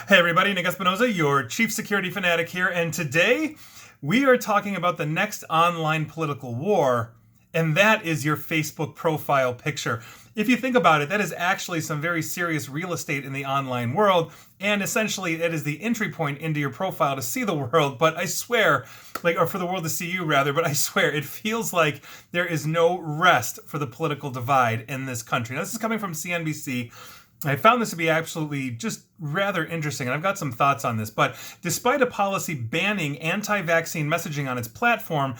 Hey everybody, Nick Espinoza, your chief security fanatic here, and today we are talking about the next online political war, and that is your Facebook profile picture. If you think about it, that is actually some very serious real estate in the online world, and essentially it is the entry point into your profile to see the world, but I swear, or for the world to see you rather, but I swear it feels like there is no rest for the political divide in this country. Now, this is coming from CNBC. I found this to be absolutely just rather interesting, and I've got some thoughts on this. But despite a policy banning anti-vaccine messaging on its platform,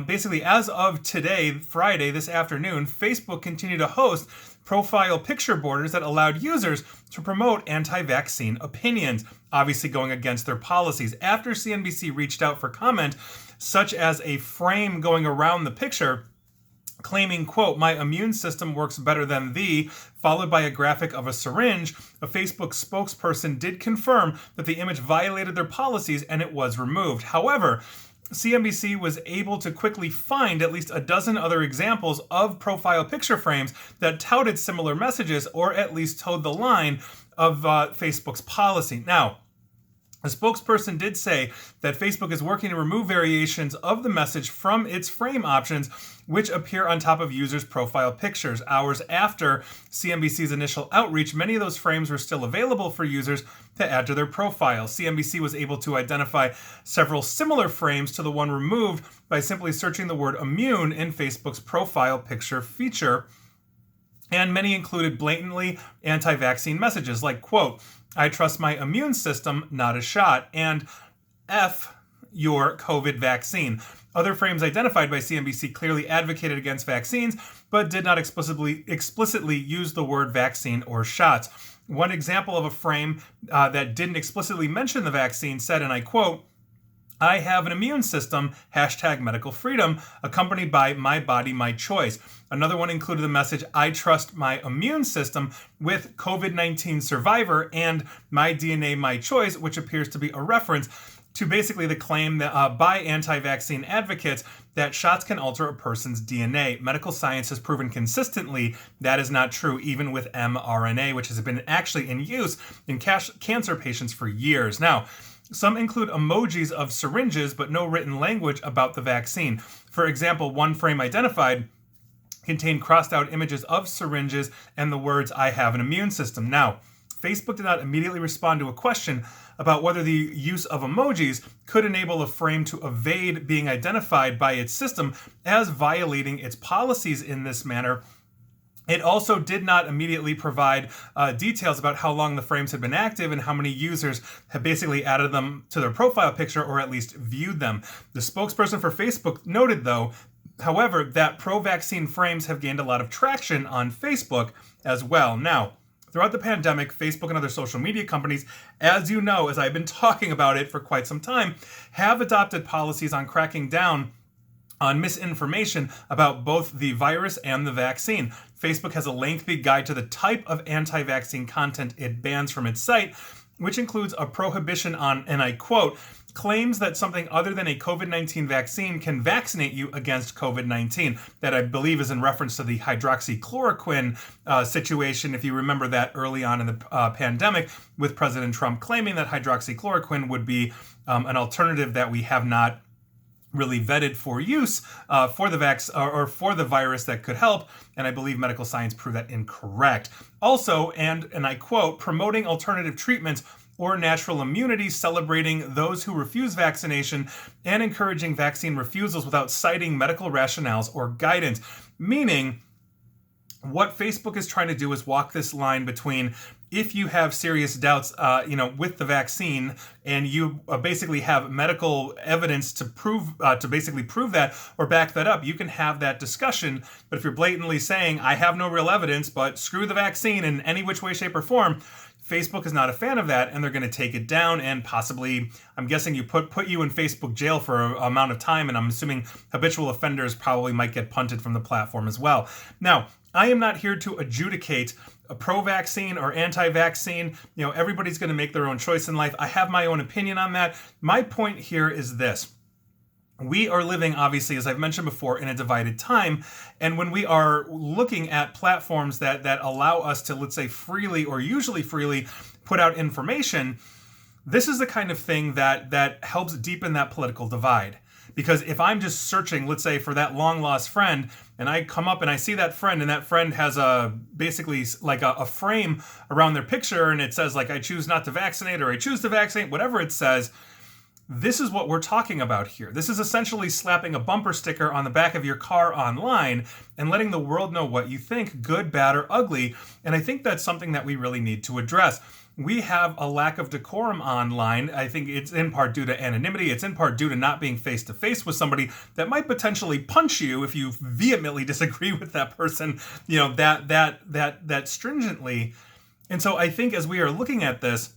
basically as of today, Friday, this afternoon, Facebook continued to host profile picture borders that allowed users to promote anti-vaccine opinions, obviously going against their policies. After CNBC reached out for comment, such as a frame going around the picture, claiming, quote, "My immune system works better than thee," followed by a graphic of a syringe, a Facebook spokesperson did confirm that the image violated their policies and it was removed. However, CNBC was able to quickly find at least a dozen other examples of profile picture frames that touted similar messages or at least towed the line of Facebook's policy. Now, a spokesperson did say that Facebook is working to remove variations of the message from its frame options, which appear on top of users' profile pictures. Hours after CNBC's initial outreach, many of those frames were still available for users to add to their profile. CNBC was able to identify several similar frames to the one removed by simply searching the word immune in Facebook's profile picture feature. And many included blatantly anti-vaccine messages like, quote, "I trust my immune system, not a shot," and F your COVID vaccine. Other frames identified by CNBC clearly advocated against vaccines, but did not explicitly use the word vaccine or shots. One example of a frame that didn't explicitly mention the vaccine said, and I quote, "I have an immune system, hashtag medical freedom, accompanied by my body, my choice." Another one included the message, "I trust my immune system," with COVID-19 survivor and my DNA, my choice, which appears to be a reference to basically the claim that by anti-vaccine advocates that shots can alter a person's DNA. Medical science has proven consistently that is not true, even with mRNA, which has been actually in use in cancer patients for years. Now, some include emojis of syringes, but no written language about the vaccine. For example, one frame identified contained crossed out images of syringes and the words, "I have an immune system." Now, Facebook did not immediately respond to a question about whether the use of emojis could enable a frame to evade being identified by its system as violating its policies in this manner. It also did not immediately provide details about how long the frames had been active and how many users had basically added them to their profile picture or at least viewed them. The spokesperson for Facebook noted, though, however, that pro-vaccine frames have gained a lot of traction on Facebook as well. Now, throughout the pandemic, Facebook and other social media companies, as you know, as I've been talking about it for quite some time, have adopted policies on cracking down on misinformation about both the virus and the vaccine. Facebook has a lengthy guide to the type of anti-vaccine content it bans from its site, which includes a prohibition on, and I quote, "claims that something other than a COVID-19 vaccine can vaccinate you against COVID-19. That I believe is in reference to the hydroxychloroquine situation, if you remember that early on in the pandemic, with President Trump claiming that hydroxychloroquine would be an alternative that we have not really vetted for use for the or for the virus that could help, and I believe medical science proved that incorrect. Also, and I quote, "promoting alternative treatments or natural immunity, celebrating those who refuse vaccination, and encouraging vaccine refusals without citing medical rationales or guidance." Meaning, what Facebook is trying to do is walk this line between, if you have serious doubts, with the vaccine, and you basically have medical evidence to prove that or back that up, you can have that discussion. But if you're blatantly saying, "I have no real evidence, but screw the vaccine in any which way, shape, or form," Facebook is not a fan of that, and they're going to take it down and possibly, I'm guessing, you put you in Facebook jail for an amount of time, and I'm assuming habitual offenders probably might get punted from the platform as well. Now, I am not here to adjudicate a pro-vaccine or anti-vaccine. Everybody's going to make their own choice in life. I have my own opinion on that. My point here is this. We are living, obviously, as I've mentioned before, in a divided time. And when we are looking at platforms that allow us to, let's say, freely or usually freely put out information, this is the kind of thing that helps deepen that political divide. Because if I'm just searching, let's say, for that long lost friend, and I come up and I see that friend, and that friend has basically like a frame around their picture, and it says like, I choose not to vaccinate, or I choose to vaccinate, whatever it says, this is what we're talking about here. This is essentially slapping a bumper sticker on the back of your car online and letting the world know what you think, good, bad, or ugly. And I think that's something that we really need to address. We have a lack of decorum online. I think it's in part due to anonymity. It's in part due to not being face-to-face with somebody that might potentially punch you if you vehemently disagree with that person, that stringently. And so I think as we are looking at this,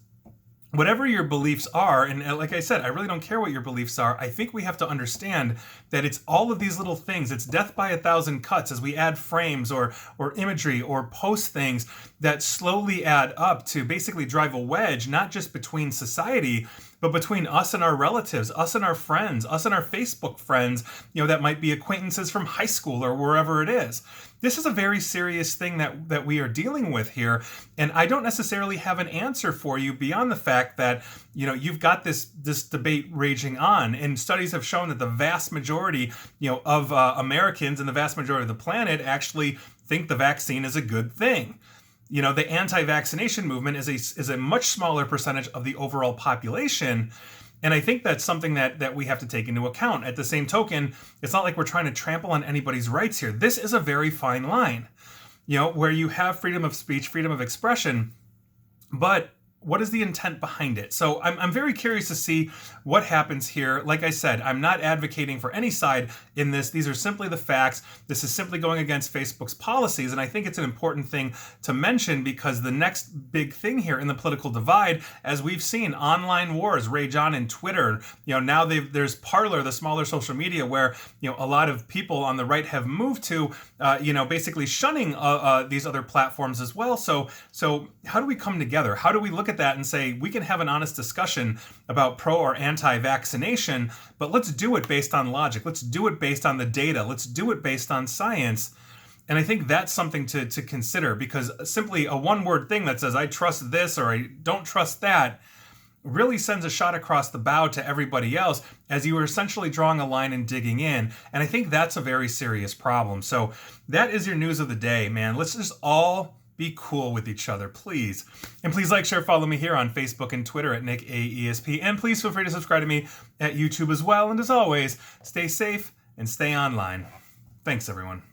whatever your beliefs are, and like I said, I really don't care what your beliefs are, I think we have to understand that it's all of these little things. It's death by 1,000 cuts as we add frames or imagery or post things that slowly add up to basically drive a wedge, not just between society, but between us and our relatives, us and our friends, us and our Facebook friends, that might be acquaintances from high school or wherever it is. This is a very serious thing that we are dealing with here, and I don't necessarily have an answer for you beyond the fact that you've got this debate raging on, and studies have shown that the vast majority of Americans and the vast majority of the planet actually think the vaccine is a good thing. The anti-vaccination movement is a much smaller percentage of the overall population. And I think that's something that we have to take into account. At the same token, it's not like we're trying to trample on anybody's rights here. This is a very fine line, where you have freedom of speech, freedom of expression, but what is the intent behind it? So I'm very curious to see what happens here. Like I said, I'm not advocating for any side in this. These are simply the facts. This is simply going against Facebook's policies. And I think it's an important thing to mention because the next big thing here in the political divide, as we've seen online wars rage on in Twitter, now there's Parler, the smaller social media where, a lot of people on the right have moved to, basically shunning these other platforms as well. So how do we come together? How do we look at that and say we can have an honest discussion about pro or anti-vaccination, but let's do it based on logic. Let's do it based on the data. Let's do it based on science. And I think that's something to consider, because simply a one-word thing that says I trust this or I don't trust that really sends a shot across the bow to everybody else as you are essentially drawing a line and digging in. And I think that's a very serious problem. So that is your news of the day, man. Let's just all be cool with each other, please. And please like, share, follow me here on Facebook and Twitter at NickAESP. And please feel free to subscribe to me at YouTube as well. And as always, stay safe and stay online. Thanks, everyone.